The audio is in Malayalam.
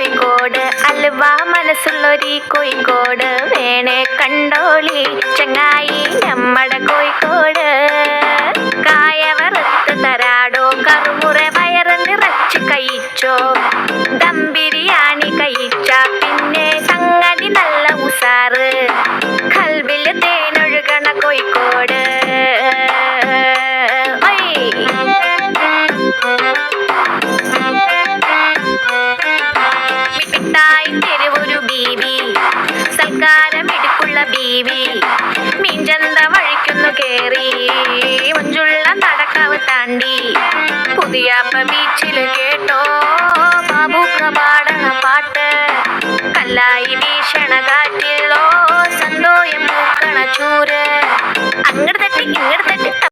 കോഴിക്കോട് അൽവ മനസ്സുള്ളൊരു കോഴിക്കോട് വേണേ കണ്ടോളി ചങ്ങായി നമ്മടെ കോഴിക്കോട്. കായ വറുത്ത് തരാടോ കറുമുറ വയറ് നിറച്ച് കഴിച്ചോ, ദം ബിരിയാണി കഴിച്ച പിന്നെ സംഗതി നല്ല ഉസാറ്. കൽബില് തേനൊഴുകണ കോഴിക്കോട്. മിഠായി തെരുവൊരു ബീവി, സൽക്കാരം ഇടുക്കുള്ള ബീവി, മീൻചന്ത വഴിക്കുന്നു കേറി, മഞ്ചുള്ള നടക്കാവ് താണ്ടി, പുതിയാപ്പ ബീച്ചില് കേട്ടോ ബാബുക്ക പാടണ പാട്ട്. കല്ലായി വീശണ കാറ്റിലോ സന്തോയം പൂക്കണ ചൂര്. അങ്ങട് തട്ടി ഇങ്ങട്